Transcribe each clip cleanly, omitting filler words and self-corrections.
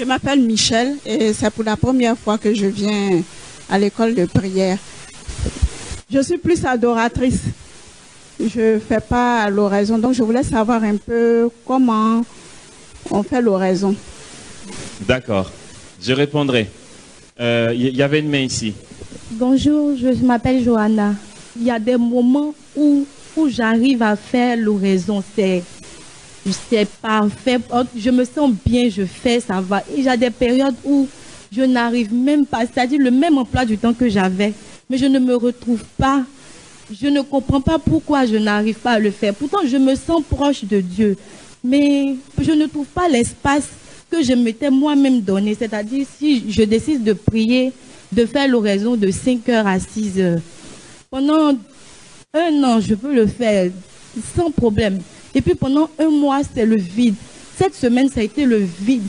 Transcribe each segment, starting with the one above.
Je m'appelle Michel et c'est pour la première fois que je viens à l'école de prière. Je suis plus adoratrice. Je ne fais pas l'oraison, donc je voulais savoir un peu comment on fait l'oraison. D'accord, je répondrai. Il y avait une main ici. Bonjour, je m'appelle Johanna. Il y a des moments où j'arrive à faire l'oraison, c'est parfait. Je me sens bien, je fais, ça va. Et il y a des périodes où je n'arrive même pas, c'est-à-dire le même emploi du temps que j'avais, mais je ne me retrouve pas. Je ne comprends pas pourquoi je n'arrive pas à le faire. Pourtant, je me sens proche de Dieu, mais je ne trouve pas l'espace que je m'étais moi-même donné. C'est-à-dire, si je décide de prier, de faire l'oraison de 5h à 6h, pendant 1 an, je peux le faire sans problème. Et puis pendant 1 mois, c'est le vide. Cette semaine, ça a été le vide.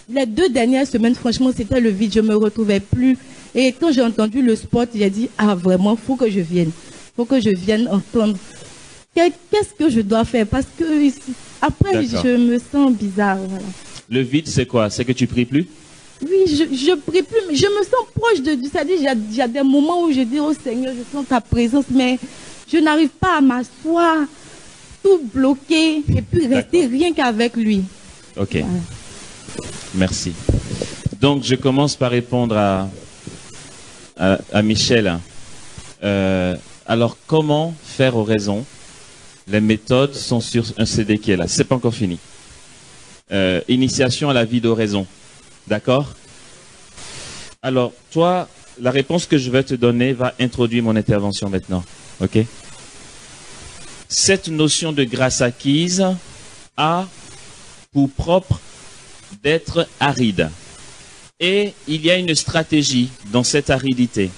Les 2 dernières semaines, franchement, c'était le vide. Je ne me retrouvais plus. Et quand j'ai entendu le spot, j'ai dit, ah vraiment, il faut que je vienne. Il faut que je vienne entendre. Qu'est-ce que je dois faire? Parce que après, je me sens bizarre. Voilà. Le vide, c'est quoi? C'est que tu pries plus? Oui, je prie plus, mais je me sens proche de Dieu. C'est-à-dire, il y a des moments où je dis, oh Seigneur, je sens ta présence, mais je n'arrive pas à m'asseoir, tout bloqué, et puis rester rien qu'avec lui. Ok. Voilà. Merci. Donc, je commence par répondre à Michel. Alors, comment faire oraison? Les méthodes sont sur un CD qui est là. C'est pas encore fini. Initiation à la vie d'oraison. D'accord? Alors, toi, la réponse que je vais te donner va introduire mon intervention maintenant. Ok? Cette notion de grâce acquise a pour propre d'être aride. Et il y a une stratégie dans cette aridité.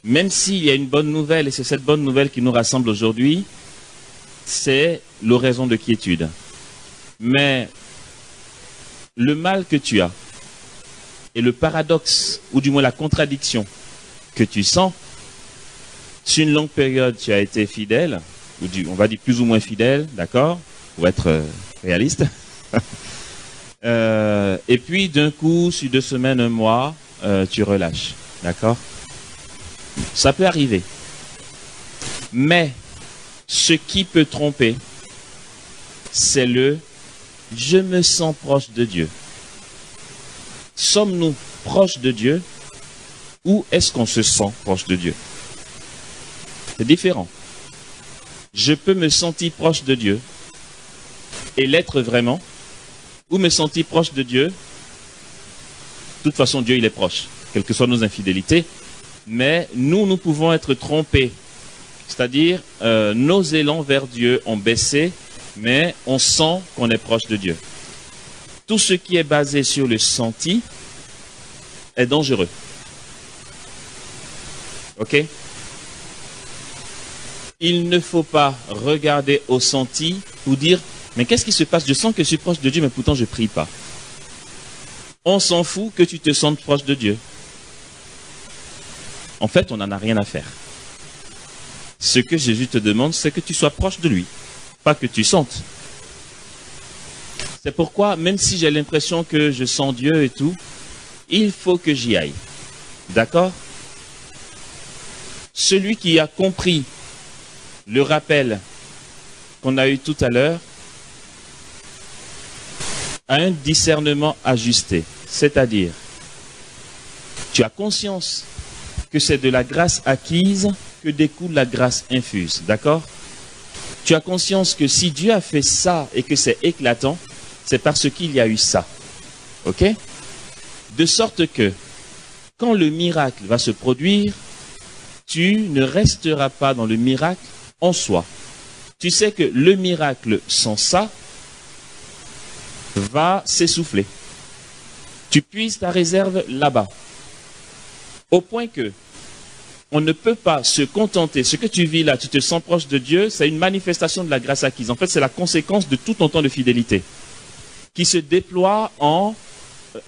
Même s'il y a une bonne nouvelle, et c'est cette bonne nouvelle qui nous rassemble aujourd'hui, c'est l'oraison de quiétude. Mais le mal que tu as, et le paradoxe, ou du moins la contradiction que tu sens, sur une longue période, tu as été fidèle, ou on va dire plus ou moins fidèle, d'accord, pour être réaliste. Et puis d'un coup, sur 2 semaines, 1 mois, tu relâches, d'accord? Ça peut arriver. Mais ce qui peut tromper, c'est je me sens proche de Dieu. Sommes-nous proches de Dieu ou est-ce qu'on se sent proche de Dieu? C'est différent. Je peux me sentir proche de Dieu et l'être vraiment, ou me sentir proche de Dieu. De toute façon, Dieu, il est proche, quelles que soient nos infidélités. Mais nous pouvons être trompés. C'est-à-dire, nos élans vers Dieu ont baissé, mais on sent qu'on est proche de Dieu. Tout ce qui est basé sur le senti est dangereux. Ok? Il ne faut pas regarder au senti pour dire, mais qu'est-ce qui se passe? Je sens que je suis proche de Dieu, mais pourtant je ne prie pas. On s'en fout que tu te sentes proche de Dieu. En fait, on n'en a rien à faire. Ce que Jésus te demande, c'est que tu sois proche de lui, pas que tu sentes. C'est pourquoi, même si j'ai l'impression que je sens Dieu et tout, il faut que j'y aille. D'accord? Celui qui a compris le rappel qu'on a eu tout à l'heure a un discernement ajusté. C'est-à-dire, tu as conscience que c'est de la grâce acquise que découle la grâce infuse. D'accord? Tu as conscience que si Dieu a fait ça et que c'est éclatant, c'est parce qu'il y a eu ça. Ok? De sorte que, quand le miracle va se produire, tu ne resteras pas dans le miracle en soi. Tu sais que le miracle sans ça va s'essouffler. Tu puises ta réserve là-bas. Au point que on ne peut pas se contenter. Ce que tu vis là, tu te sens proche de Dieu, c'est une manifestation de la grâce acquise. En fait, c'est la conséquence de tout ton temps de fidélité qui se déploie en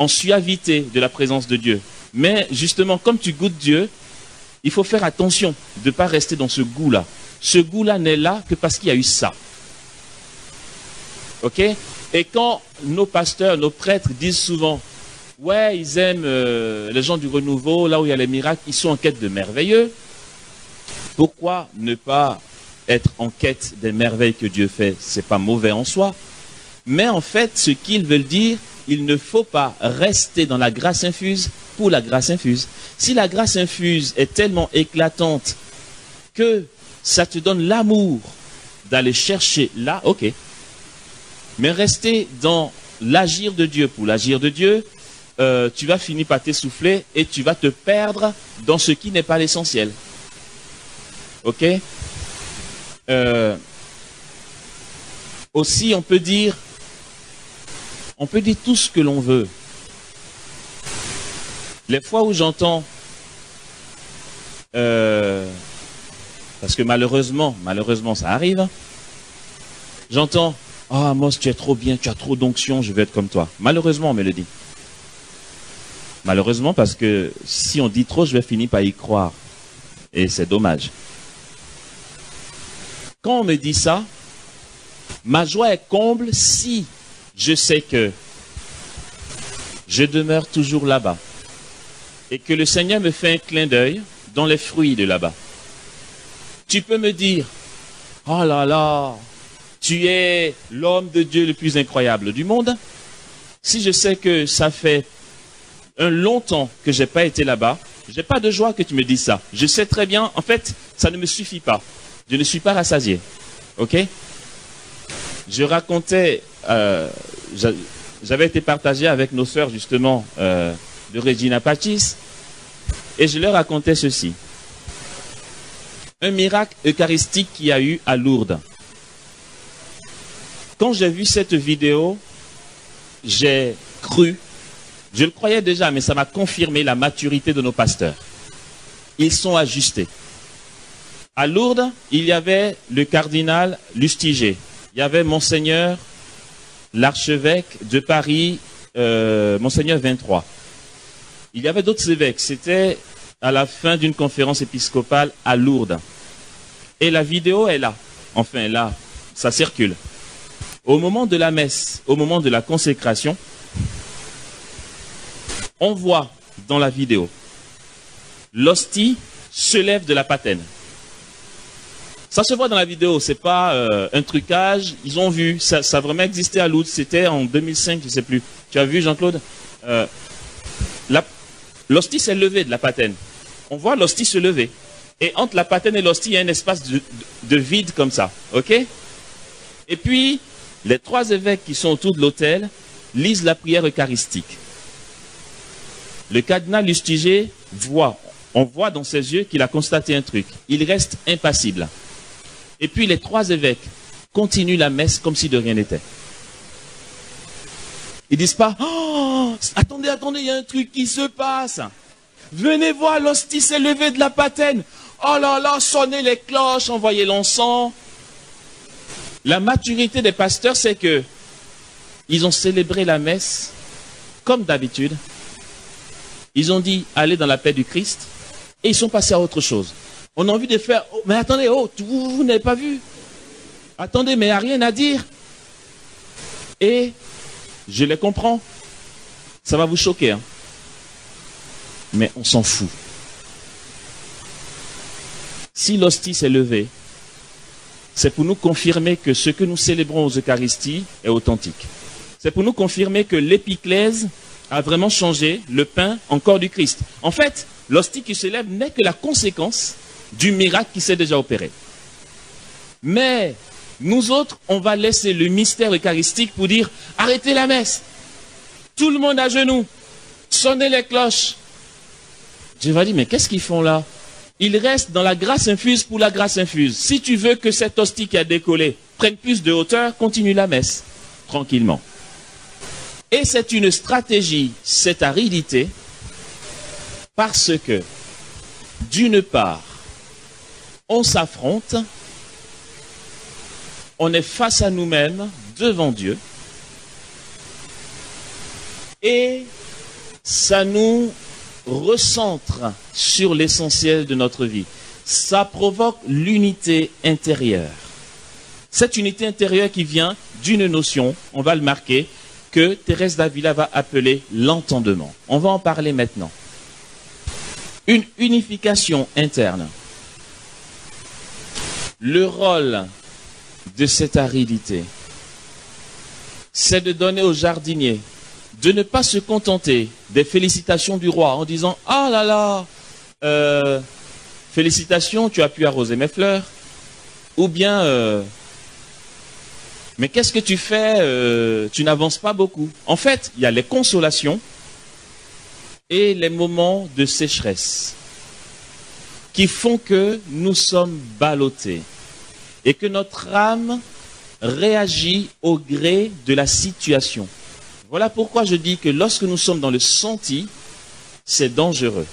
suavité de la présence de Dieu. Mais justement, comme tu goûtes Dieu, il faut faire attention de ne pas rester dans ce goût-là. Ce goût-là n'est là que parce qu'il y a eu ça. Ok? Et quand nos pasteurs, nos prêtres disent souvent, ouais, ils aiment les gens du renouveau, là où il y a les miracles, ils sont en quête de merveilleux. Pourquoi ne pas être en quête des merveilles que Dieu fait? C'est pas mauvais en soi. Mais en fait, ce qu'ils veulent dire, il ne faut pas rester dans la grâce infuse pour la grâce infuse. Si la grâce infuse est tellement éclatante que ça te donne l'amour d'aller chercher là, ok. Mais rester dans l'agir de Dieu pour l'agir de Dieu, tu vas finir par t'essouffler et tu vas te perdre dans ce qui n'est pas l'essentiel. Ok? Aussi, on peut dire tout ce que l'on veut. Les fois où j'entends, parce que malheureusement ça arrive, j'entends, ah Amos, tu es trop bien, tu as trop d'onction, je veux être comme toi. Malheureusement, on me le dit. Malheureusement, parce que si on dit trop, je vais finir par y croire. Et c'est dommage. Quand on me dit ça, ma joie est comble si je sais que je demeure toujours là-bas et que le Seigneur me fait un clin d'œil dans les fruits de là-bas. Tu peux me dire, oh là là, tu es l'homme de Dieu le plus incroyable du monde. Si je sais que ça fait un long temps que je n'ai pas été là-bas, je n'ai pas de joie que tu me dises ça. Je sais très bien, en fait, ça ne me suffit pas. Je ne suis pas rassasié. Ok? Je racontais, j'avais été partagé avec nos sœurs justement de Regina Pacis, et je leur racontais ceci. Un miracle eucharistique qu'il y a eu à Lourdes. Quand j'ai vu cette vidéo, j'ai cru, je le croyais déjà, mais ça m'a confirmé la maturité de nos pasteurs. Ils sont ajustés. À Lourdes, il y avait le cardinal Lustiger. Il y avait Monseigneur, l'archevêque de Paris, Monseigneur 23. Il y avait d'autres évêques. C'était à la fin d'une conférence épiscopale à Lourdes. Et la vidéo est là. Enfin, là, ça circule. Au moment de la messe, au moment de la consécration, on voit dans la vidéo, l'hostie se lève de la patène. Ça se voit dans la vidéo, c'est pas un trucage. Ils ont vu, ça a vraiment existé à Lourdes. C'était en 2005, je ne sais plus. Tu as vu, Jean-Claude? L'hostie s'est levée de la patène. On voit l'hostie se lever. Et entre la patène et l'hostie, il y a un espace de vide comme ça. Ok? Et puis, les trois évêques qui sont autour de l'autel lisent la prière eucharistique. Le cardinal Lustiger voit, on voit dans ses yeux qu'il a constaté un truc. Il reste impassible. Et puis les trois évêques continuent la messe comme si de rien n'était. Ils disent pas, oh, attendez, il y a un truc qui se passe. Venez voir, l'hostie s'est levée de la patène. Oh là là, sonnez les cloches, envoyez l'encens. La maturité des pasteurs, c'est que ils ont célébré la messe comme d'habitude. Ils ont dit, allez dans la paix du Christ. Et ils sont passés à autre chose. On a envie de faire, oh, mais attendez, oh, vous n'avez pas vu? Attendez, mais il n'y a rien à dire. Et je les comprends. Ça va vous choquer. Hein. Mais on s'en fout. Si l'hostie s'est levée, c'est pour nous confirmer que ce que nous célébrons aux Eucharisties est authentique. C'est pour nous confirmer que l'épiclèse a vraiment changé le pain en corps du Christ. En fait, l'hostie qui s'élève n'est que la conséquence du miracle qui s'est déjà opéré. Mais nous autres, on va laisser le mystère eucharistique pour dire « Arrêtez la messe, tout le monde à genoux, sonnez les cloches ». Dieu va dire « Mais qu'est-ce qu'ils font là ?» Ils restent dans la grâce infuse pour la grâce infuse. Si tu veux que cette hostie qui a décollé prenne plus de hauteur, continue la messe, tranquillement. Et c'est une stratégie, cette aridité, parce que, d'une part, on s'affronte, on est face à nous-mêmes, devant Dieu, et ça nous recentre sur l'essentiel de notre vie. Ça provoque l'unité intérieure. Cette unité intérieure qui vient d'une notion, on va le marquer, que Thérèse d'Avila va appeler l'entendement. On va en parler maintenant. Une unification interne. Le rôle de cette aridité, c'est de donner au jardinier, de ne pas se contenter des félicitations du roi en disant « Ah là là, félicitations, tu as pu arroser mes fleurs » ou bien mais qu'est-ce que tu fais, tu n'avances pas beaucoup. En fait, il y a les consolations et les moments de sécheresse qui font que nous sommes ballottés et que notre âme réagit au gré de la situation. Voilà pourquoi je dis que lorsque nous sommes dans le senti, c'est dangereux.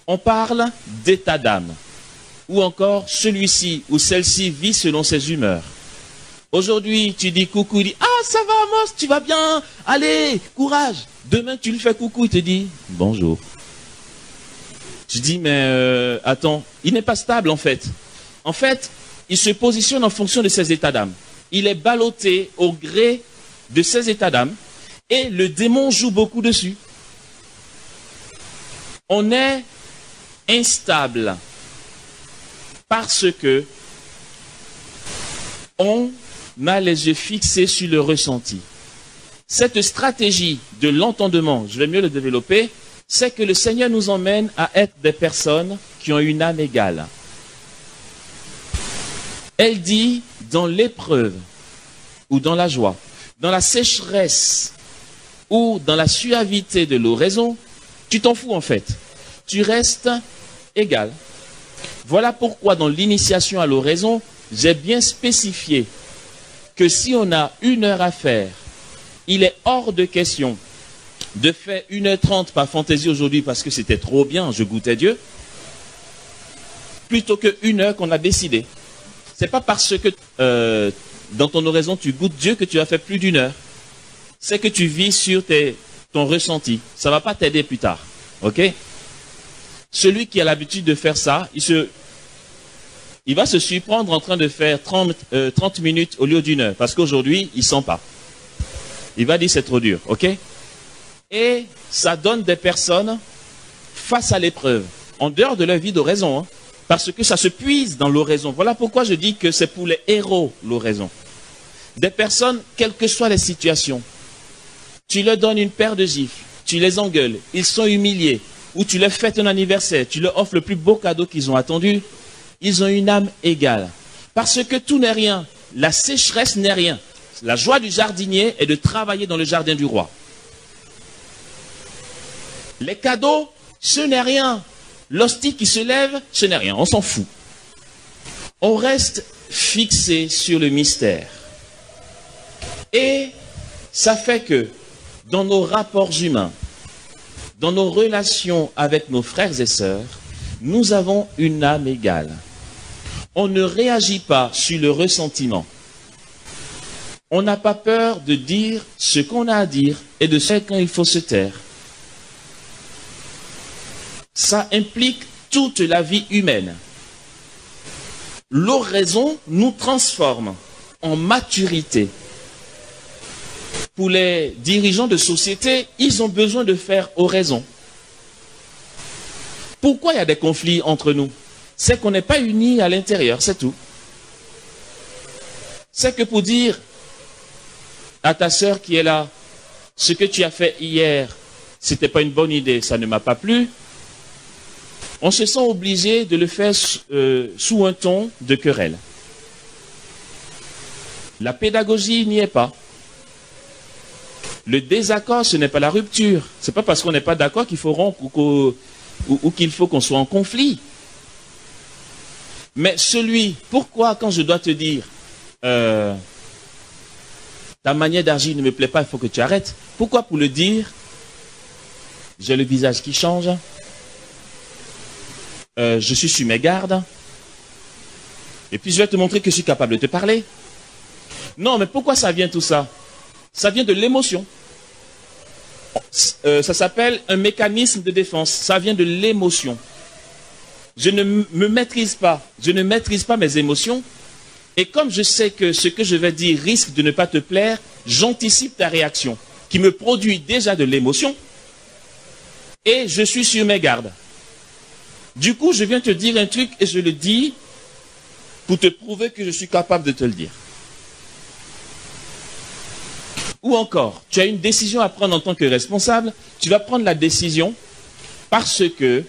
On parle d'état d'âme, ou encore celui-ci ou celle-ci vit selon ses humeurs. Aujourd'hui, tu dis coucou, il dit « Ah, ça va Amos, tu vas bien, allez, courage !» Demain, tu lui fais coucou, il te dit « Bonjour ». Tu dis « Mais attends, il n'est pas stable en fait. » En fait, il se positionne en fonction de ses états d'âme. Il est ballotté au gré de ses états d'âme et le démon joue beaucoup dessus. On est instable parce que on a les yeux fixés sur le ressenti. Cette stratégie de l'entendement, je vais mieux le développer, c'est que le Seigneur nous emmène à être des personnes qui ont une âme égale. Elle dit, dans l'épreuve ou dans la joie, dans la sécheresse ou dans la suavité de l'oraison, tu t'en fous en fait. Tu restes égal. Voilà pourquoi dans l'initiation à l'oraison, j'ai bien spécifié que si on a 1 heure à faire, il est hors de question de faire 1h30 par fantaisie aujourd'hui parce que c'était trop bien, je goûtais Dieu, plutôt que 1 heure qu'on a décidé. C'est pas parce que dans ton oraison tu goûtes Dieu que tu as fait plus d'1 heure. C'est que tu vis sur ton ressenti. Ça va pas t'aider plus tard. Ok? Celui qui a l'habitude de faire ça, il va se surprendre en train de faire 30 minutes au lieu d'1 heure. Parce qu'aujourd'hui, il sent pas. Il va dire c'est trop dur. Ok? Et ça donne des personnes face à l'épreuve, en dehors de leur vie d'oraison, hein, parce que ça se puise dans l'oraison. Voilà pourquoi je dis que c'est pour les héros l'oraison. Des personnes, quelles que soient les situations, tu leur donnes une paire de gifles, tu les engueules, ils sont humiliés, ou tu leur fêtes un anniversaire, tu leur offres le plus beau cadeau qu'ils ont attendu, ils ont une âme égale. Parce que tout n'est rien, la sécheresse n'est rien. La joie du jardinier est de travailler dans le jardin du roi. Les cadeaux, ce n'est rien. L'hostie qui se lève, ce n'est rien. On s'en fout. On reste fixé sur le mystère. Et ça fait que dans nos rapports humains, dans nos relations avec nos frères et sœurs, nous avons une âme égale. On ne réagit pas sur le ressentiment. On n'a pas peur de dire ce qu'on a à dire et de ce quand il faut se taire. Ça implique toute la vie humaine. L'oraison nous transforme en maturité. Pour les dirigeants de société, ils ont besoin de faire oraison. Pourquoi il y a des conflits entre nous? C'est qu'on n'est pas unis à l'intérieur, c'est tout. C'est que pour dire à ta sœur qui est là, ce que tu as fait hier, c'était pas une bonne idée, ça ne m'a pas plu, on se sent obligé de le faire sous un ton de querelle. La pédagogie n'y est pas. Le désaccord, ce n'est pas la rupture. Ce n'est pas parce qu'on n'est pas d'accord qu'il faut rompre ou qu'il faut qu'on soit en conflit. Mais pourquoi quand je dois te dire ta manière d'agir ne me plaît pas, il faut que tu arrêtes. Pourquoi pour le dire, j'ai le visage qui change, je suis sur mes gardes, et puis je vais te montrer que je suis capable de te parler. Non, mais pourquoi ça vient tout ça? Ça vient de l'émotion. Ça s'appelle un mécanisme de défense. Ça vient de l'émotion. Je ne me maîtrise pas. Je ne maîtrise pas mes émotions. Et comme je sais que ce que je vais dire risque de ne pas te plaire, j'anticipe ta réaction, qui me produit déjà de l'émotion, et je suis sur mes gardes. Du coup, je viens te dire un truc et je le dis pour te prouver que je suis capable de te le dire. Ou encore, tu as une décision à prendre en tant que responsable, tu vas prendre la décision parce que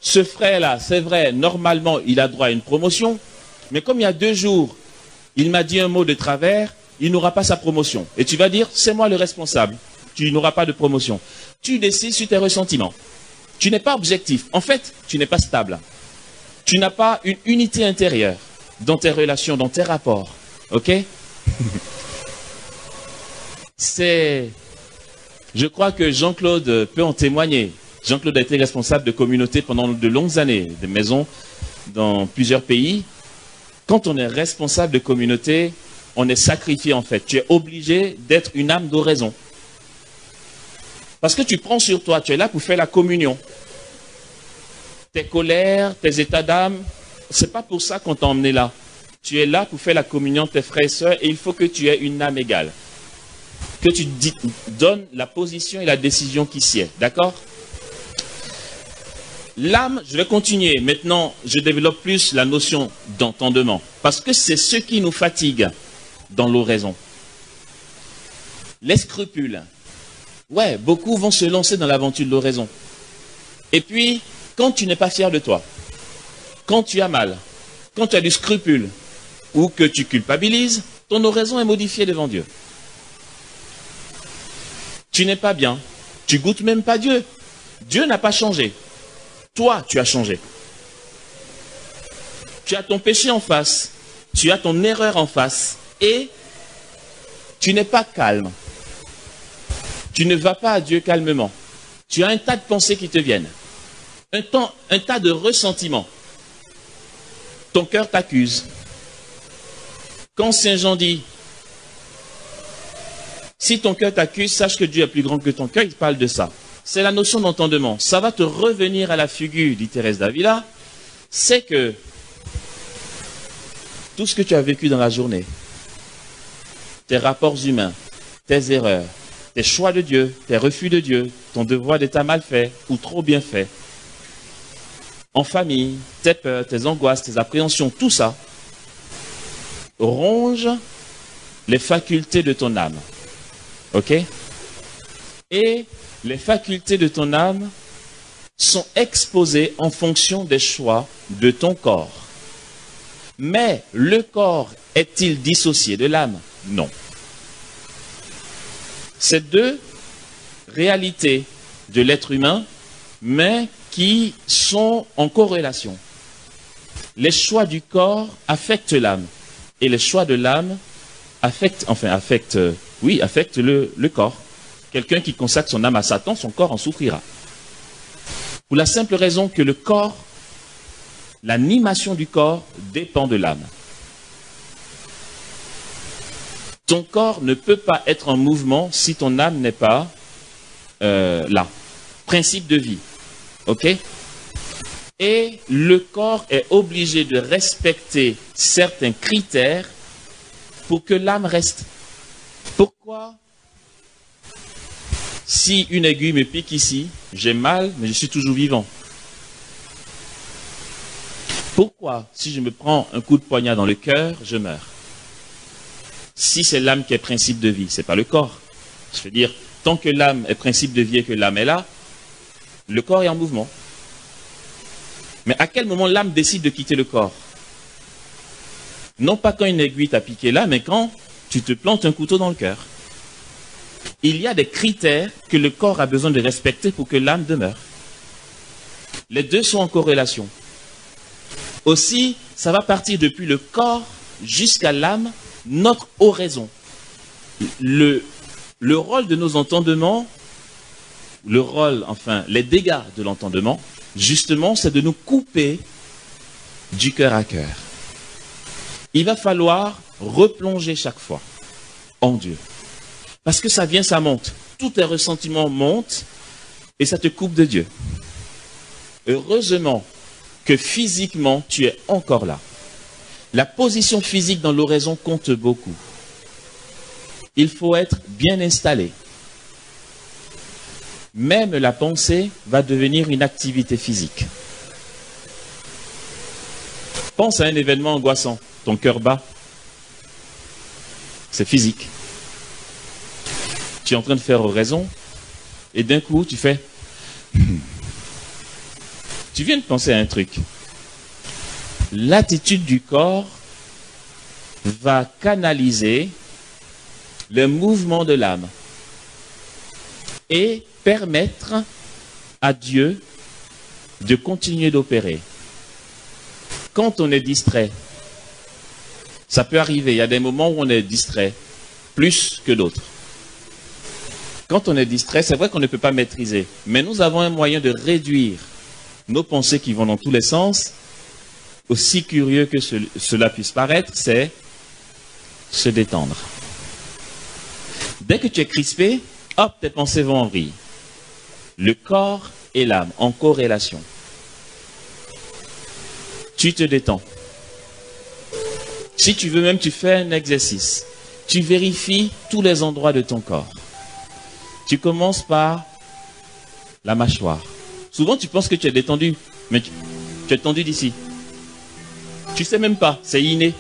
ce frère-là, c'est vrai, normalement, il a droit à une promotion, mais comme il y a 2 jours, il m'a dit un mot de travers, il n'aura pas sa promotion. Et tu vas dire, c'est moi le responsable, tu n'auras pas de promotion. Tu décides sur tes ressentiments. Tu n'es pas objectif. En fait, tu n'es pas stable. Tu n'as pas une unité intérieure dans tes relations, dans tes rapports. Ok? Je crois que Jean-Claude peut en témoigner. Jean-Claude a été responsable de communautés pendant de longues années, de maisons dans plusieurs pays. Quand on est responsable de communauté, on est sacrifié en fait. Tu es obligé d'être une âme d'oraison. Parce que tu prends sur toi, tu es là pour faire la communion. Tes colères, tes états d'âme, c'est pas pour ça qu'on t'a emmené là. Tu es là pour faire la communion de tes frères et sœurs et il faut que tu aies une âme égale. Que tu donnes la position et la décision qui s'y est. D'accord? L'âme, je vais continuer. Maintenant, je développe plus la notion d'entendement. Parce que c'est ce qui nous fatigue dans l'oraison. Les scrupules. Ouais, beaucoup vont se lancer dans l'aventure de l'oraison. Et puis, quand tu n'es pas fier de toi, quand tu as mal, quand tu as du scrupule, ou que tu culpabilises, ton oraison est modifiée devant Dieu. Tu n'es pas bien, tu goûtes même pas Dieu. Dieu n'a pas changé. Toi, tu as changé. Tu as ton péché en face, tu as ton erreur en face, et tu n'es pas calme. Tu ne vas pas à Dieu calmement. Tu as un tas de pensées qui te viennent. Un tas de ressentiments. Ton cœur t'accuse. Quand Saint Jean dit, si ton cœur t'accuse, sache que Dieu est plus grand que ton cœur, il parle de ça. C'est la notion d'entendement. Ça va te revenir à la figure, dit Thérèse d'Avila, c'est que tout ce que tu as vécu dans la journée, tes rapports humains, tes erreurs, tes choix de Dieu, tes refus de Dieu, ton devoir d'état mal fait ou trop bien fait, en famille, tes peurs, tes angoisses, tes appréhensions, tout ça ronge les facultés de ton âme. Ok? Et les facultés de ton âme sont exposées en fonction des choix de ton corps. Mais le corps est-il dissocié de l'âme? Non. Ces 2 réalités de l'être humain, mais qui sont en corrélation. Les choix du corps affectent l'âme. Et les choix de l'âme affectent le corps. Quelqu'un qui consacre son âme à Satan, son corps en souffrira. Pour la simple raison que le corps, l'animation du corps dépend de l'âme. Ton corps ne peut pas être en mouvement si ton âme n'est pas là. Principe de vie. Ok? Et le corps est obligé de respecter certains critères pour que l'âme reste. Pourquoi? Si une aiguille me pique ici, j'ai mal, mais je suis toujours vivant. Pourquoi? Si je me prends un coup de poignard dans le cœur, je meurs. Si c'est l'âme qui est principe de vie, ce n'est pas le corps. Je veux dire, tant que l'âme est principe de vie et que l'âme est là, le corps est en mouvement. Mais à quel moment l'âme décide de quitter le corps? Non pas quand une aiguille t'a piqué là, mais quand tu te plantes un couteau dans le cœur. Il y a des critères que le corps a besoin de respecter pour que l'âme demeure. Les 2 sont en corrélation. Aussi, ça va partir depuis le corps jusqu'à l'âme, notre oraison. Le rôle de nos entendements, les dégâts de l'entendement, justement, c'est de nous couper du cœur à cœur. Il va falloir replonger chaque fois en Dieu. Parce que ça vient, ça monte. Tous tes ressentiments montent et ça te coupe de Dieu. Heureusement que physiquement, tu es encore là. La position physique dans l'oraison compte beaucoup. Il faut être bien installé. Même la pensée va devenir une activité physique. Pense à un événement angoissant. Ton cœur bat. C'est physique. Tu es en train de faire oraison et d'un coup, tu fais... Tu viens de penser à un truc. L'attitude du corps va canaliser le mouvement de l'âme et permettre à Dieu de continuer d'opérer. Quand on est distrait, ça peut arriver, il y a des moments où on est distrait, plus que d'autres. Quand on est distrait, c'est vrai qu'on ne peut pas maîtriser, mais nous avons un moyen de réduire nos pensées qui vont dans tous les sens. Aussi curieux que cela puisse paraître, c'est se détendre. Dès que tu es crispé, hop, tes pensées vont en vrille. Le corps et l'âme en corrélation. Tu te détends. Si tu veux même, tu fais un exercice. Tu vérifies tous les endroits de ton corps. Tu commences par la mâchoire. Souvent, tu penses que tu es détendu, mais tu es tendu d'ici. Tu ne sais même pas, c'est inné.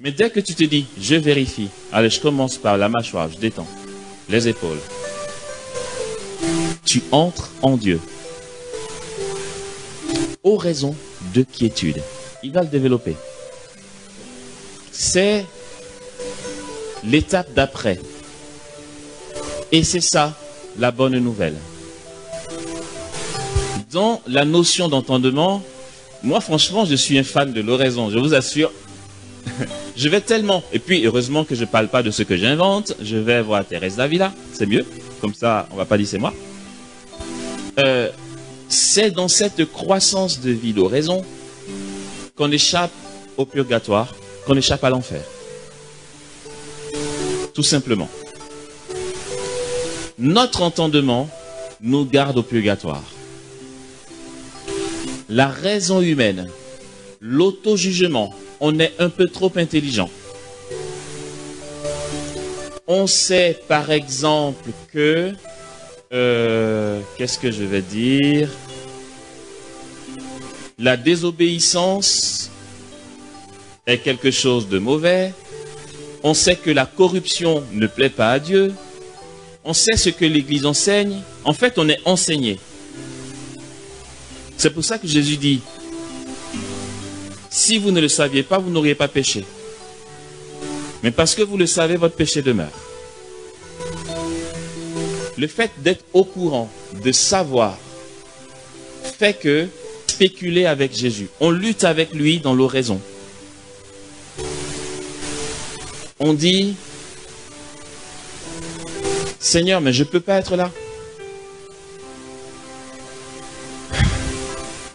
Mais dès que tu te dis, je vérifie, allez, je commence par la mâchoire, je détends, les épaules. Tu entres en Dieu. Oraison de quiétude. Il va le développer. C'est l'étape d'après. Et c'est ça, la bonne nouvelle. Dans la notion d'entendement, moi franchement, je suis un fan de l'oraison, je vous assure. Je vais tellement, et puis heureusement que je ne parle pas de ce que j'invente, je vais voir Thérèse Davila, c'est mieux, comme ça on ne va pas dire c'est moi. C'est dans cette croissance de vie d'oraison qu'on échappe au purgatoire, qu'on échappe à l'enfer. Tout simplement. Notre entendement nous garde au purgatoire. La raison humaine, l'auto-jugement, on est un peu trop intelligent. On sait par exemple que, qu'est-ce que je vais dire? La désobéissance est quelque chose de mauvais. On sait que la corruption ne plaît pas à Dieu. On sait ce que l'Église enseigne. En fait, on est enseigné. C'est pour ça que Jésus dit, si vous ne le saviez pas, vous n'auriez pas péché. Mais parce que vous le savez, votre péché demeure. Le fait d'être au courant, de savoir, fait que spéculer avec Jésus. On lutte avec lui dans l'oraison. On dit, Seigneur, mais je ne peux pas être là.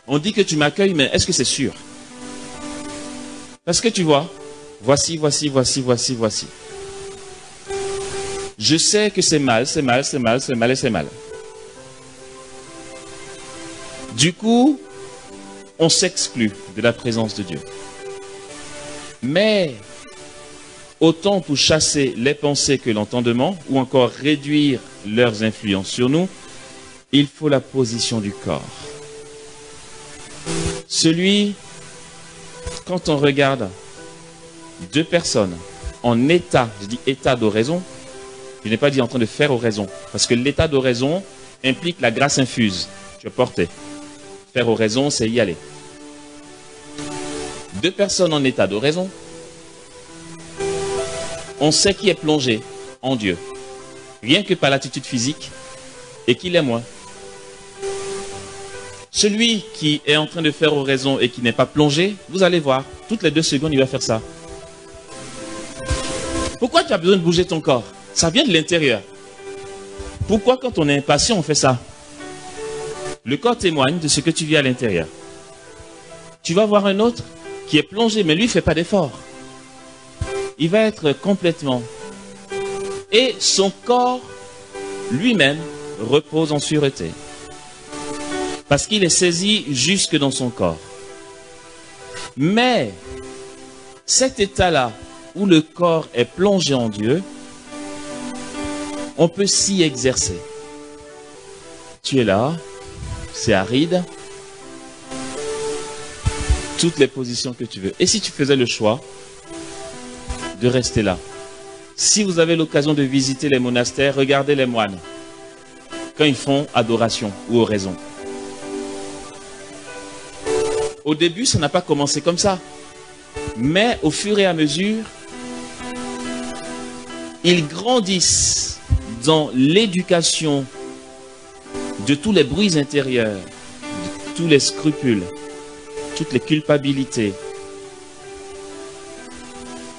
On dit que tu m'accueilles, mais est-ce que c'est sûr? Parce que tu vois, voici. Je sais que c'est mal, c'est mal et c'est mal. Du coup, on s'exclut de la présence de Dieu. Mais, autant pour chasser les pensées que l'entendement, ou encore réduire leurs influences sur nous, il faut la position du corps. Celui, quand on regarde deux personnes en état, je dis état d'oraison, je n'ai pas dit en train de faire oraison, parce que l'état d'oraison implique la grâce infuse. Tu es porté. Faire oraison, c'est y aller. Deux personnes en état d'oraison, on sait qui est plongé en Dieu, rien que par l'attitude physique, et qui l'est moins. Celui qui est en train de faire oraison et qui n'est pas plongé, vous allez voir, toutes les 2 secondes, il va faire ça. Pourquoi tu as besoin de bouger ton corps? Ça vient de l'intérieur. Pourquoi quand on est impatient, on fait ça? Le corps témoigne de ce que tu vis à l'intérieur. Tu vas voir un autre qui est plongé, mais lui, il ne fait pas d'effort. Il va être complètement. Et son corps, lui-même, repose en sûreté. Parce qu'il est saisi jusque dans son corps. Mais, cet état-là, où le corps est plongé en Dieu, on peut s'y exercer. Tu es là, c'est aride, toutes les positions que tu veux. Et si tu faisais le choix de rester là? Si vous avez l'occasion de visiter les monastères, regardez les moines quand ils font adoration ou oraison. Au début, ça n'a pas commencé comme ça. Mais au fur et à mesure, ils grandissent dans l'éducation de tous les bruits intérieurs, de tous les scrupules, toutes les culpabilités.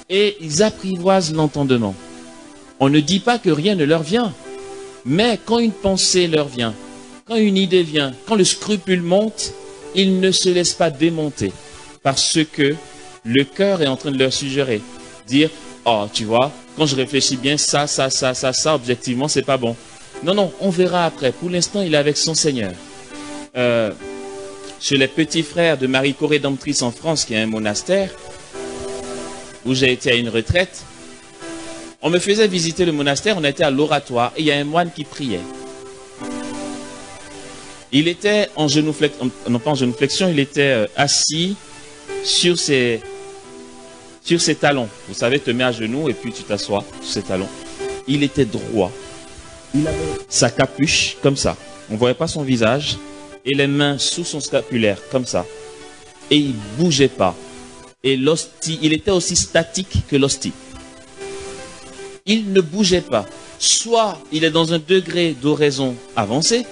Et ils apprivoisent l'entendement. On ne dit pas que rien ne leur vient, mais quand une pensée leur vient, quand une idée vient, quand le scrupule monte, ils ne se laissent pas démonter parce que le cœur est en train de leur suggérer. Dire, oh, tu vois, quand je réfléchis bien, ça, objectivement, c'est pas bon. Non, non, on verra après. Pour l'instant, il est avec son Seigneur. Chez les petits frères de Marie Corédemptrice en France, qui est un monastère, où j'ai été à une retraite, on me faisait visiter le monastère, on était à l'oratoire, et il y a un moine qui priait. Il était en genuflexion, non pas en genuflexion, il était assis sur ses talons. Vous savez, te mets à genoux et puis tu t'assois sur ses talons. Il était droit. Il avait sa capuche comme ça. On ne voyait pas son visage. Et les mains sous son scapulaire comme ça. Et il ne bougeait pas. Et l'hostie, il était aussi statique que l'hostie. Il ne bougeait pas. Soit il est dans un degré d'oraison avancé,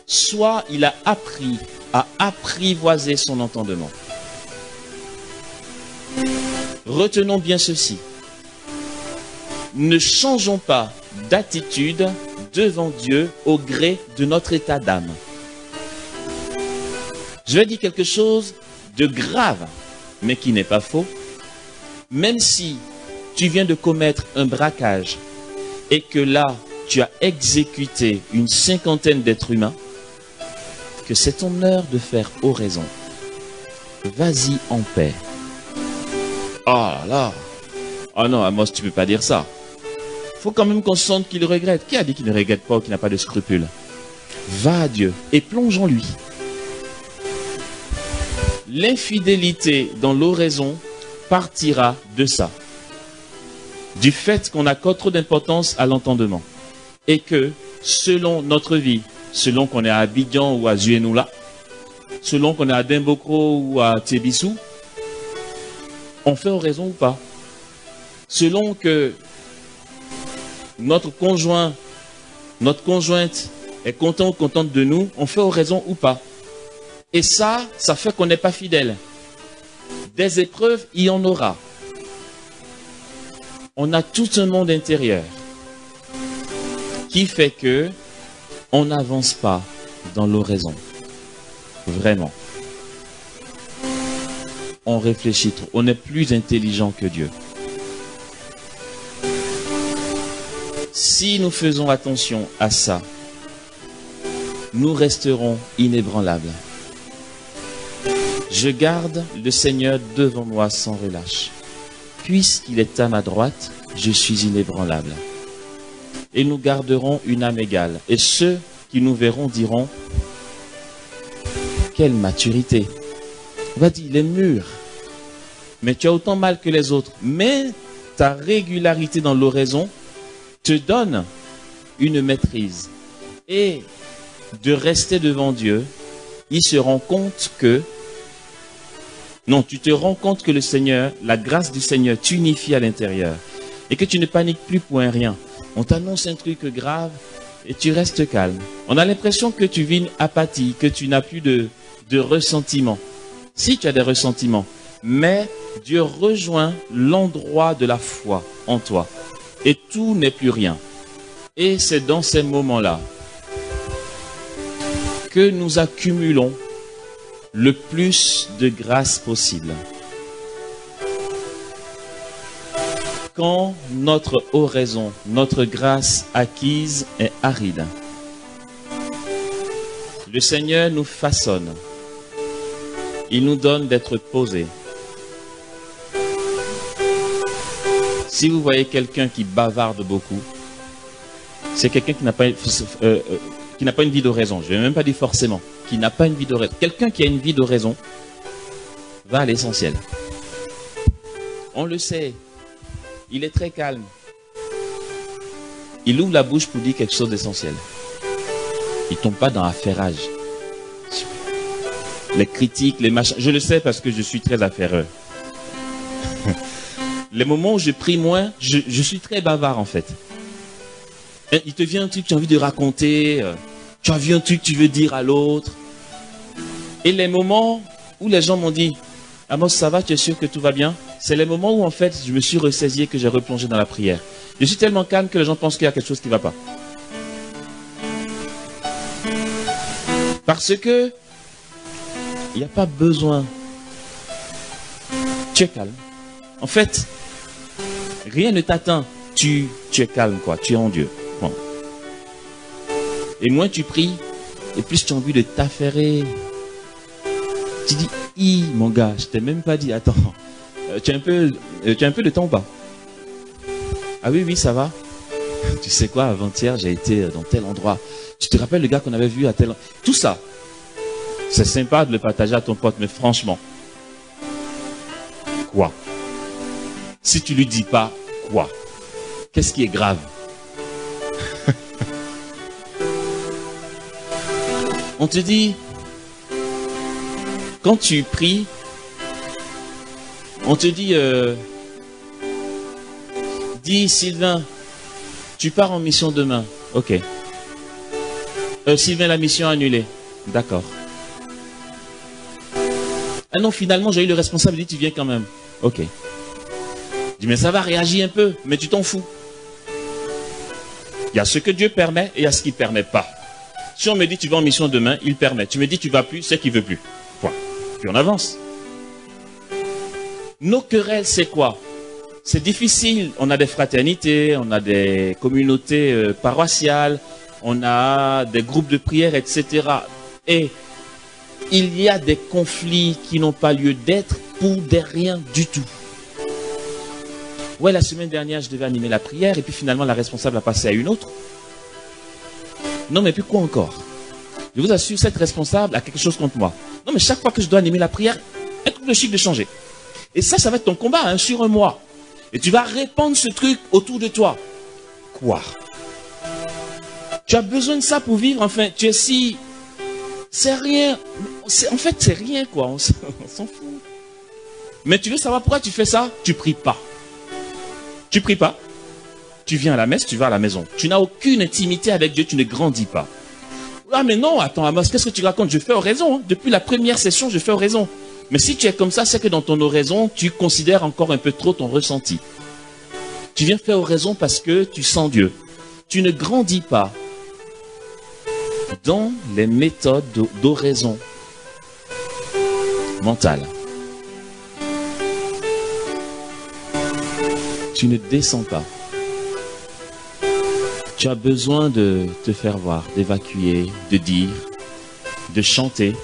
soit il a appris à apprivoiser son entendement. Retenons bien ceci. Ne changeons pas d'attitude devant Dieu au gré de notre état d'âme. Je vais dire quelque chose de grave, mais qui n'est pas faux. Même si tu viens de commettre un braquage et que là, tu as exécuté une 50aine d'êtres humains, que c'est ton heure de faire oraison. Vas-y en paix. Oh là là. Oh non, Amos, tu ne peux pas dire ça. Il faut quand même qu'on sente qu'il regrette. Qui a dit qu'il ne regrette pas ou qu'il n'a pas de scrupules? Va à Dieu et plonge en lui. L'infidélité dans l'oraison partira de ça. Du fait qu'on accorde trop d'importance à l'entendement. Et que, selon notre vie, selon qu'on est à Abidjan ou à Zuenoula, selon qu'on est à Dimbokro ou à Tébissou, on fait oraison ou pas? Selon que notre conjoint, notre conjointe est content ou contente de nous, on fait oraison ou pas? Et ça fait qu'on n'est pas fidèle. Des épreuves, il y en aura. On a tout un monde intérieur qui fait que on n'avance pas dans l'oraison. Vraiment. On réfléchit trop. On est plus intelligent que Dieu. Si nous faisons attention à ça, nous resterons inébranlables. Je garde le Seigneur devant moi sans relâche. Puisqu'il est à ma droite, je suis inébranlable. Et nous garderons une âme égale. Et ceux qui nous verront diront, quelle maturité. On va dire, il est mûr. Mais tu as autant mal que les autres. Mais ta régularité dans l'oraison te donne une maîtrise. Et de rester devant Dieu, il se rend compte que, non, tu te rends compte que le Seigneur, la grâce du Seigneur t'unifie à l'intérieur. Et que tu ne paniques plus pour un rien. On t'annonce un truc grave et tu restes calme. On a l'impression que tu vis une apathie, que tu n'as plus de ressentiment. Si tu as des ressentiments, mais Dieu rejoint l'endroit de la foi en toi. Et tout n'est plus rien. Et c'est dans ces moments-là que nous accumulons le plus de grâce possible. Quand notre oraison, notre grâce acquise est aride, le Seigneur nous façonne. Il nous donne d'être posés. Si vous voyez quelqu'un qui bavarde beaucoup, c'est quelqu'un qui n'a pas, une vie d'oraison. Je ne vais même pas dire forcément, qui n'a pas une vie d'oraison. Quelqu'un qui a une vie d'oraison va à l'essentiel. On le sait, il est très calme. Il ouvre la bouche pour dire quelque chose d'essentiel. Il ne tombe pas dans l'affairage. Les critiques, les machins. Je le sais parce que je suis très affaireux. Les moments où je prie moins, je suis très bavard en fait. Il te vient un truc que tu as envie de raconter, tu as vu un truc que tu veux dire à l'autre. Et les moments où les gens m'ont dit « Amos, ça va, tu es sûr que tout va bien ?» C'est les moments où en fait je me suis ressaisi et que j'ai replongé dans la prière. Je suis tellement calme que les gens pensent qu'il y a quelque chose qui ne va pas. Parce que il n'y a pas besoin. Tu es calme. En fait, rien ne t'atteint. Tu es calme, quoi. Tu es en Dieu. Bon. Et moins tu pries, et plus tu as envie de t'affairer. Tu dis, mon gars, je t'ai même pas dit, attends, tu as un peu de temps ou pas? Ah oui, ça va. Tu sais quoi, avant-hier, j'ai été dans tel endroit. Tu te rappelles le gars qu'on avait vu à tel endroit? Tout ça, c'est sympa de le partager à ton pote, mais franchement, quoi? Si tu lui dis pas, quoi? Qu'est-ce qui est grave? On te dit, quand tu pries, on te dit, dis Sylvain, tu pars en mission demain. Ok. Sylvain, la mission annulée. D'accord. Ah non, finalement, j'ai eu le responsable, il dit, tu viens quand même. Ok. Je dis, mais ça va, réagir un peu, mais tu t'en fous. Il y a ce que Dieu permet et il y a ce qu'il ne permet pas. Si on me dit, tu vas en mission demain, il permet. Tu me dis, tu ne vas plus, c'est qu'il ne veut plus. Point. Puis on avance. Nos querelles, c'est quoi? C'est difficile. On a des fraternités, on a des communautés paroissiales, on a des groupes de prière, etc. Et il y a des conflits qui n'ont pas lieu d'être pour des rien du tout. Ouais, la semaine dernière, je devais animer la prière et puis finalement, la responsable a passé à une autre. Non, mais puis quoi encore? Je vous assure, cette responsable a quelque chose contre moi. Non, mais chaque fois que je dois animer la prière, un truc de chic de changer. Et ça va être ton combat hein, sur un mois. Et tu vas répandre ce truc autour de toi. Quoi? Tu as besoin de ça pour vivre, enfin, tu es si... C'est rien. En fait, c'est rien, quoi. On s'en fout. Mais tu veux savoir pourquoi tu fais ça? Tu pries pas. Tu pries pas. Tu viens à la messe, tu vas à la maison. Tu n'as aucune intimité avec Dieu, tu ne grandis pas. Ah mais non, attends Amos, qu'est-ce que tu racontes? Je fais oraison. Hein. Depuis la première session, je fais oraison. Mais si tu es comme ça, c'est que dans ton oraison, tu considères encore un peu trop ton ressenti. Tu viens faire oraison parce que tu sens Dieu. Tu ne grandis pas dans les méthodes d'oraison mentale. Tu ne descends pas. Tu as besoin de te faire voir, d'évacuer, de dire, de chanter.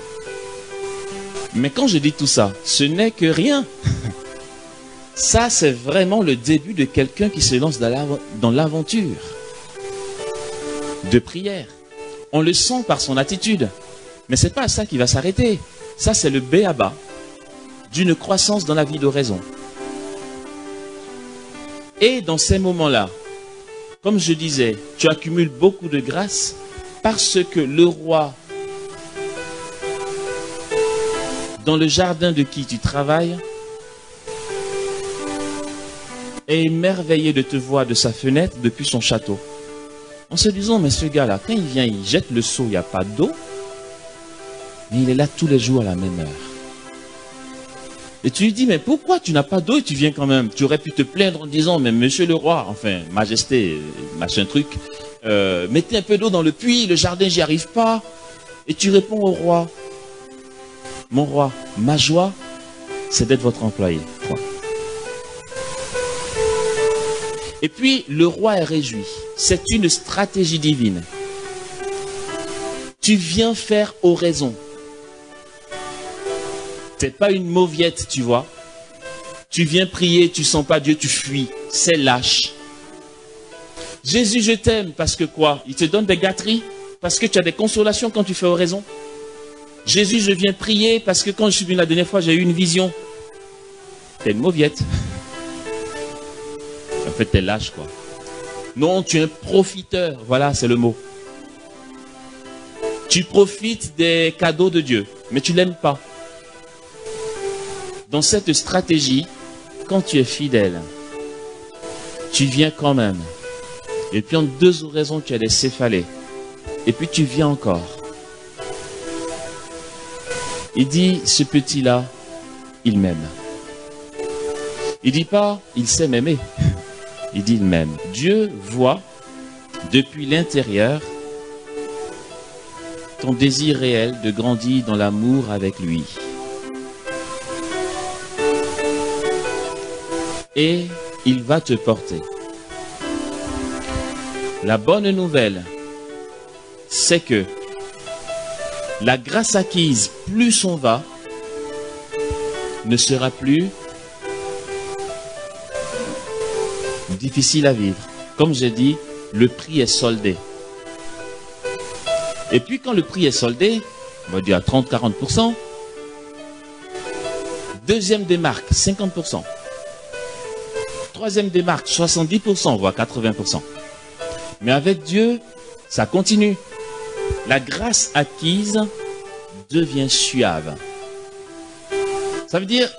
Mais quand je dis tout ça, ce n'est que rien. Ça, c'est vraiment le début de quelqu'un qui se lance dans l'aventure de prière. On le sent par son attitude. Mais ce n'est pas à ça qui va s'arrêter. Ça, c'est le b.a.-ba d'une croissance dans la vie d'oraison. Et dans ces moments-là, comme je disais, tu accumules beaucoup de grâce parce que le roi, dans le jardin de qui tu travailles, est émerveillé de te voir de sa fenêtre depuis son château. En se disant, mais ce gars-là, quand il vient, il jette le seau, il n'y a pas d'eau, mais il est là tous les jours à la même heure. Et tu lui dis, mais pourquoi tu n'as pas d'eau et tu viens quand même? Tu aurais pu te plaindre en disant, mais monsieur le roi, enfin, majesté, machin truc, mettez un peu d'eau dans le puits, le jardin, j'y arrive pas. Et tu réponds au roi, mon roi, ma joie, c'est d'être votre employé. Point. Et puis, le roi est réjoui. C'est une stratégie divine. Tu viens faire oraison. T'es pas une mauviette, tu vois. Tu viens prier, tu sens pas Dieu, tu fuis. c'est lâche. Jésus, je t'aime parce que quoi? Il te donne des gâteries? Parce que tu as des consolations quand tu fais oraison? Jésus, je viens prier parce que quand je suis venu la dernière fois, j'ai eu une vision. T'es une mauviette. En fait, t'es lâche, quoi. Non, tu es un profiteur. Voilà, c'est le mot. Tu profites des cadeaux de Dieu, mais tu ne l'aimes pas. Dans cette stratégie, quand tu es fidèle, tu viens quand même. Et puis en 2 oraisons, tu as des céphalées. Et puis tu viens encore. Il dit, ce petit-là, il m'aime. Il dit pas, il sait m'aimer. Il dit, il m'aime. Dieu voit depuis l'intérieur ton désir réel de grandir dans l'amour avec lui. Et il va te porter. La bonne nouvelle, c'est que la grâce acquise, plus on va, ne sera plus difficile à vivre. Comme j'ai dit, le prix est soldé. Et puis quand le prix est soldé, on va dire à 30-40%, deuxième démarque, 50%. Troisième démarque, 70%, voire 80%. Mais avec Dieu, ça continue. La grâce acquise devient suave. Ça veut dire,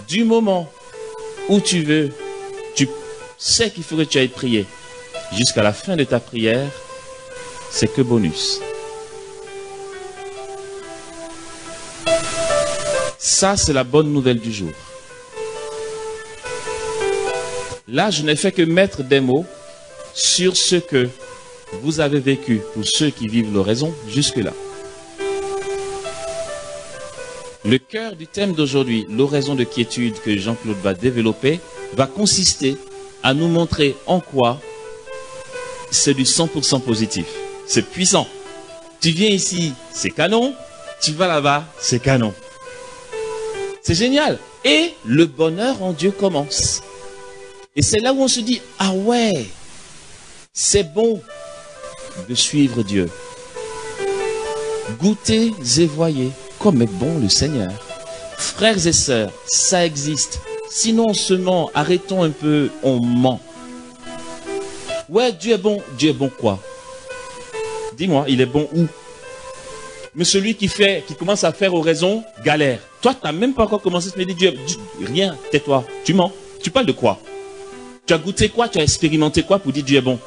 du moment où tu sais qu'il faut que tu ailles prier, jusqu'à la fin de ta prière, c'est que bonus. Ça, c'est la bonne nouvelle du jour. Là, je n'ai fait que mettre des mots sur ce que vous avez vécu pour ceux qui vivent l'oraison jusque-là. Le cœur du thème d'aujourd'hui, l'oraison de quiétude que Jean-Claude va développer, va consister à nous montrer en quoi c'est du 100% positif. C'est puissant. Tu viens ici, c'est canon. Tu vas là-bas, c'est canon. C'est génial. Et le bonheur en Dieu commence. Et c'est là où on se dit, ah ouais, c'est bon de suivre Dieu. Goûtez et voyez comme est bon le Seigneur. Frères et sœurs, ça existe. Sinon on se ment, arrêtons un peu, on ment. Ouais, Dieu est bon quoi? Dis-moi, il est bon où? Mais celui qui commence à faire oraison, galère. Toi, tu n'as même pas encore commencé à se dire Dieu, rien, tais-toi, tu mens. Tu parles de quoi? Tu as goûté quoi? Tu as expérimenté quoi pour dire Dieu est bon?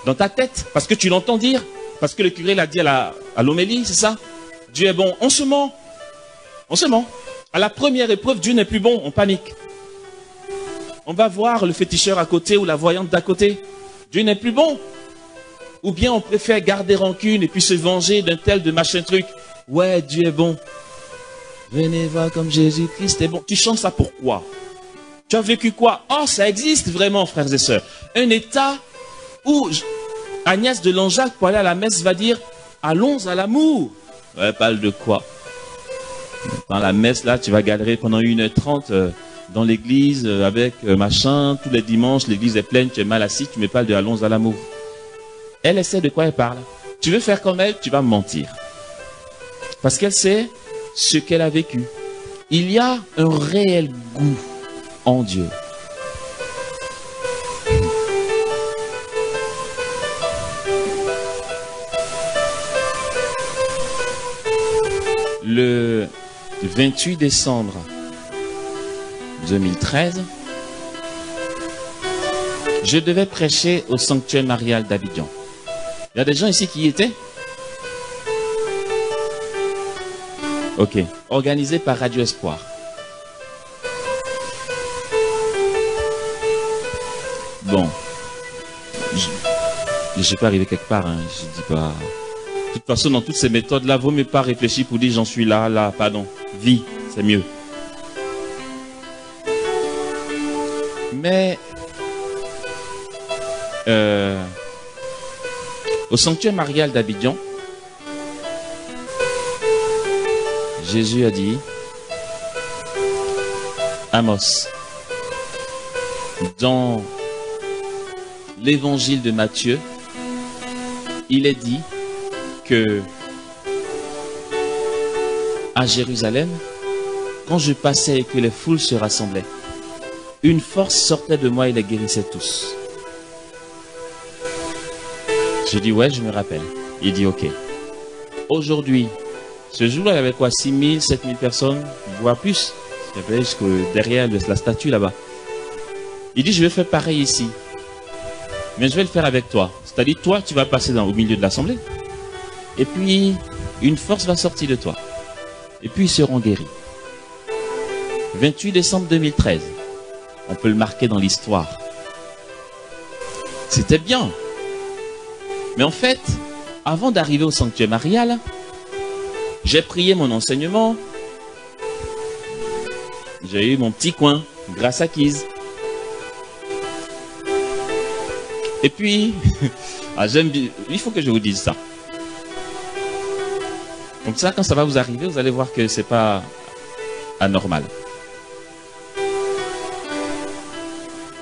Dans ta tête, parce que tu l'entends dire, parce que le curé l'a dit à l'homélie, c'est ça? Dieu est bon. On se ment. On se ment. À la première épreuve, Dieu n'est plus bon, on panique. On va voir le féticheur à côté ou la voyante d'à côté. Dieu n'est plus bon. Ou bien on préfère garder rancune et puis se venger d'un tel, de machin truc. Ouais, Dieu est bon. Venez voir comme Jésus-Christ est bon. Tu chantes ça pourquoi? Tu as vécu quoi? Oh, ça existe vraiment, frères et sœurs. Un état où Agnès de Langeac, pour aller à la messe, va dire « Allons à l'amour ». Ouais, parle de quoi? Dans la messe, là, tu vas galérer pendant 1h30 dans l'église avec machin. Tous les dimanches, l'église est pleine, tu es mal assis, tu me parles de « Allons à l'amour ». Elle essaie de quoi elle parle. Tu veux faire comme elle, tu vas mentir. Parce qu'elle sait ce qu'elle a vécu. Il y a un réel goût en Dieu. Le 28 décembre 2013, je devais prêcher au sanctuaire marial d'Abidjan. Il y a des gens ici qui y étaient? Ok. Organisé par Radio Espoir. Bon. Je ne suis pas arrivé quelque part. Hein. Je dis pas... De toute façon, dans toutes ces méthodes-là, vaut mieux pas réfléchir pour dire j'en suis là, là, pardon. Vis, c'est mieux. Mais... au sanctuaire marial d'Abidjan, Jésus a dit, Amos, Dans l'évangile de Matthieu, il est dit que à Jérusalem, quand je passais et que les foules se rassemblaient, une force sortait de moi et les guérissait tous. Je dis ouais, je me rappelle. Il dit ok. Aujourd'hui, ce jour-là, il y avait quoi, 6 000, 7 000 personnes, voire plus. Il y avait jusqu'au derrière la statue là-bas. Il dit je vais faire pareil ici. Mais je vais le faire avec toi. C'est-à-dire, toi, tu vas passer au milieu de l'assemblée. Et puis, une force va sortir de toi. Et puis, ils seront guéris. 28 décembre 2013. On peut le marquer dans l'histoire. C'était bien. Mais en fait, avant d'arriver au sanctuaire marial, j'ai prié mon enseignement. J'ai eu mon petit coin, grâce à Kiz. Et puis, il faut que je vous dise ça. Comme ça, quand ça va vous arriver, vous allez voir que c'est pas anormal.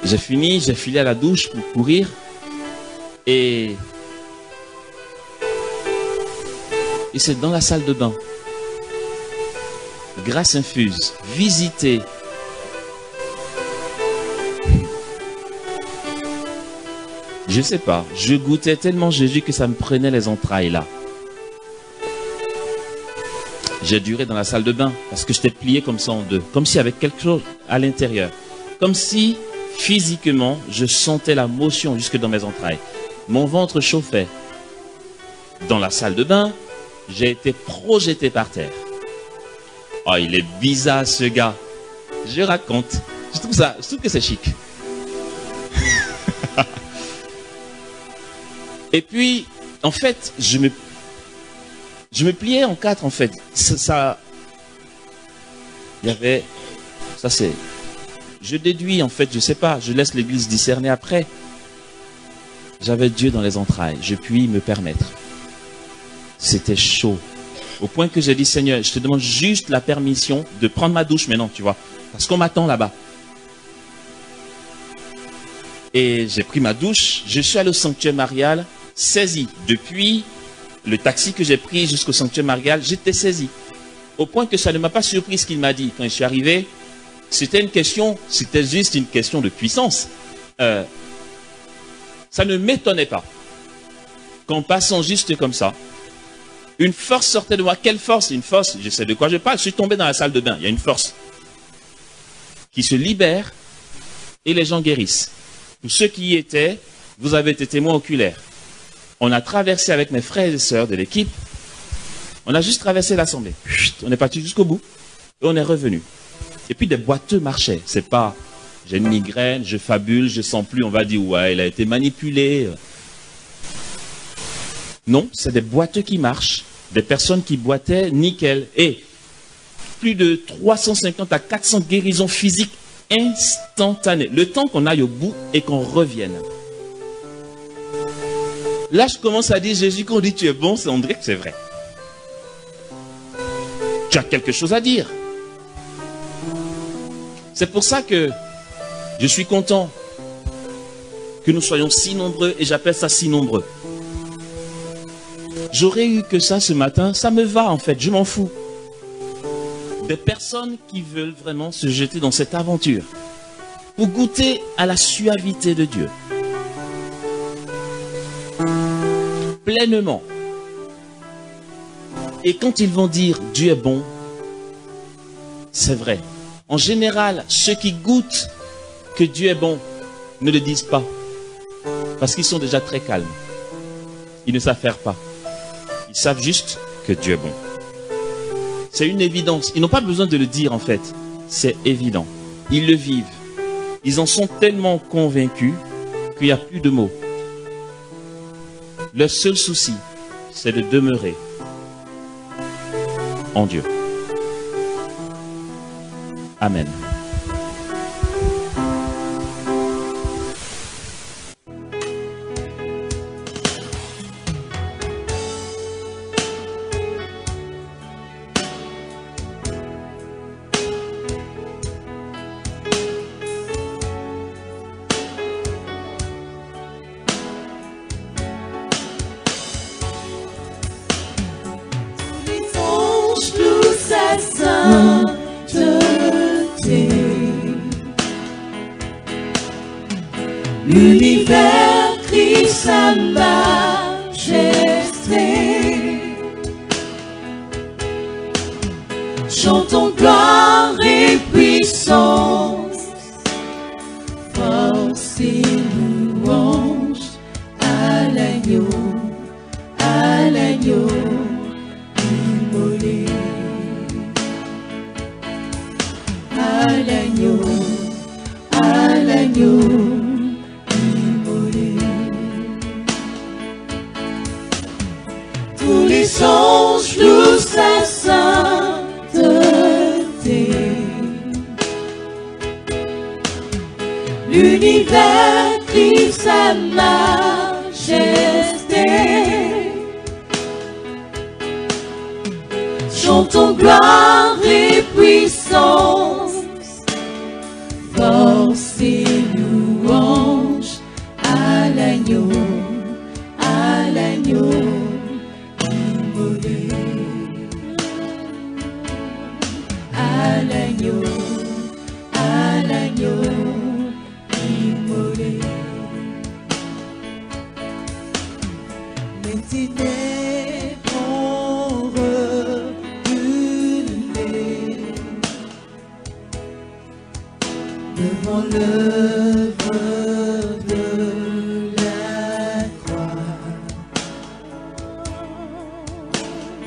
J'ai fini, j'ai filé à la douche pour courir. Et c'est dans la salle de bain. Grâce infuse, visiter. Je sais pas, je goûtais tellement Jésus que ça me prenait les entrailles là. J'ai duré dans la salle de bain parce que j'étais plié comme ça en deux. Comme s'il y avait quelque chose à l'intérieur. Comme si physiquement je sentais la motion jusque dans mes entrailles. Mon ventre chauffait. Dans la salle de bain, j'ai été projeté par terre. Oh, il est bizarre ce gars. Je raconte. Je trouve que c'est chic. Et puis, en fait, je me pliais en quatre, en fait. Il y avait, ça c'est, je déduis, en fait, je sais pas, je laisse l'église discerner après. J'avais Dieu dans les entrailles, je puis me permettre. C'était chaud. Au point que j'ai dit, Seigneur, je te demande juste la permission de prendre ma douche maintenant, tu vois. Parce qu'on m'attend là-bas. Et j'ai pris ma douche, je suis allé au sanctuaire marial, saisi. Depuis le taxi que j'ai pris jusqu'au sanctuaire marial, j'étais saisi. Au point que ça ne m'a pas surpris ce qu'il m'a dit. Quand je suis arrivé, c'était juste une question de puissance. Ça ne m'étonnait pas. Qu'en passant juste comme ça, une force sortait de moi. Quelle force? Une force, je sais de quoi je parle. Je suis tombé dans la salle de bain. Il y a une force qui se libère et les gens guérissent. Pour ceux qui y étaient, vous avez été témoins oculaires. On a traversé avec mes frères et sœurs de l'équipe. On a juste traversé l'assemblée. On est parti jusqu'au bout. Et on est revenu. Et puis des boiteux marchaient. C'est pas, j'ai une migraine, je fabule, je sens plus, on va dire, ouais, il a été manipulé. Non, c'est des boiteux qui marchent. Des personnes qui boitaient nickel. Et plus de 350 à 400 guérisons physiques instantanées. Le temps qu'on aille au bout et qu'on revienne. Là, je commence à dire, Jésus, quand on dit tu es bon, on dirait que c'est vrai. Tu as quelque chose à dire. C'est pour ça que je suis content que nous soyons si nombreux, et j'appelle ça si nombreux. J'aurais eu que ça ce matin, ça me va en fait, je m'en fous. Des personnes qui veulent vraiment se jeter dans cette aventure pour goûter à la suavité de Dieu. Pleinement. Et quand ils vont dire Dieu est bon, c'est vrai. En général, ceux qui goûtent que Dieu est bon ne le disent pas. Parce qu'ils sont déjà très calmes. Ils ne savent faire pas. Ils savent juste que Dieu est bon. C'est une évidence. Ils n'ont pas besoin de le dire en fait. C'est évident. Ils le vivent. Ils en sont tellement convaincus qu'il n'y a plus de mots. Leur seul souci, c'est de demeurer en Dieu. Amen. sainteté. L'univers crie sa majesté. Chantons gloire et puissance, force et louange à l'agneau immolé. À l'agneau immolé. Tous les anges louent sa sainteté. L'univers crie sa majesté. Chantons gloire et puissance, force et louange à l'agneau immolé. À l'agneau immolé. Les ténèbres ont reculé devant l'œuvre de la croix,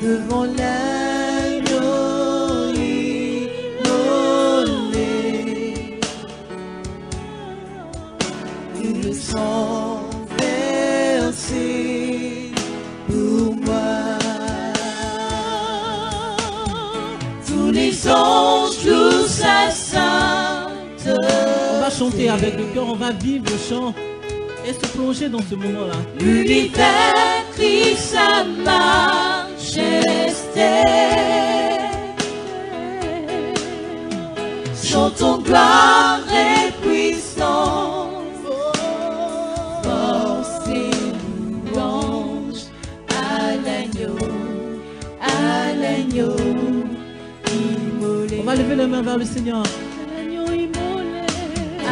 devant l'agneau immolé. Et le sang versé pour moi. Tous les anges louent sa sainteté. On va chanter avec le cœur, on va vivre le chant et se plonger dans ce moment-là. L'univers crie sa majesté. Chantons gloire et puissance, force et louange à l'agneau immolé. On va lever les mains vers le Seigneur. À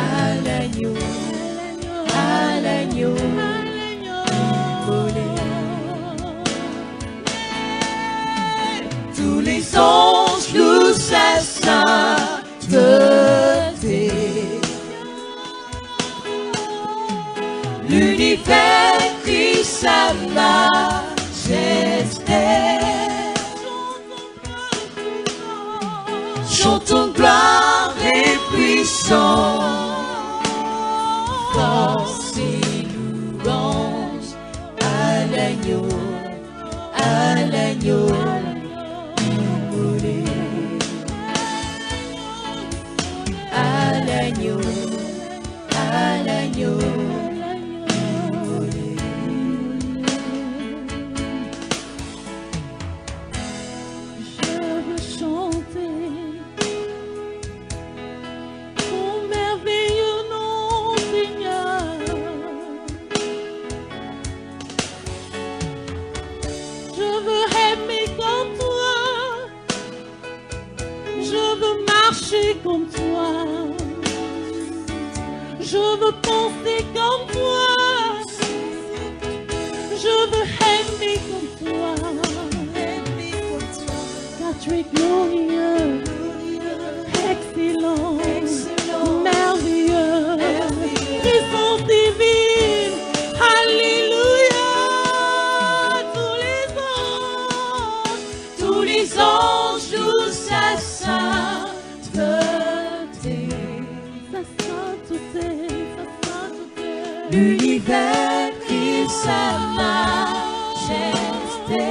l'agneau immolé. Tous les anges louent sa sainteté. L'univers crie sa majesté. Chantons gloire et puissance, force et louange à l'agneau immolé. À l'agneau immolé. Je veux chanter ton merveilleux nom, Seigneur. Je veux aimer comme toi. Je veux marcher comme toi. Je veux penser comme toi. Je veux aimer comme toi. Car tu es glorieux, excellent, merveilleux, puissance divine. Alléluia. Tous les anges louent sa sainteté. L'univers crie sa majesté.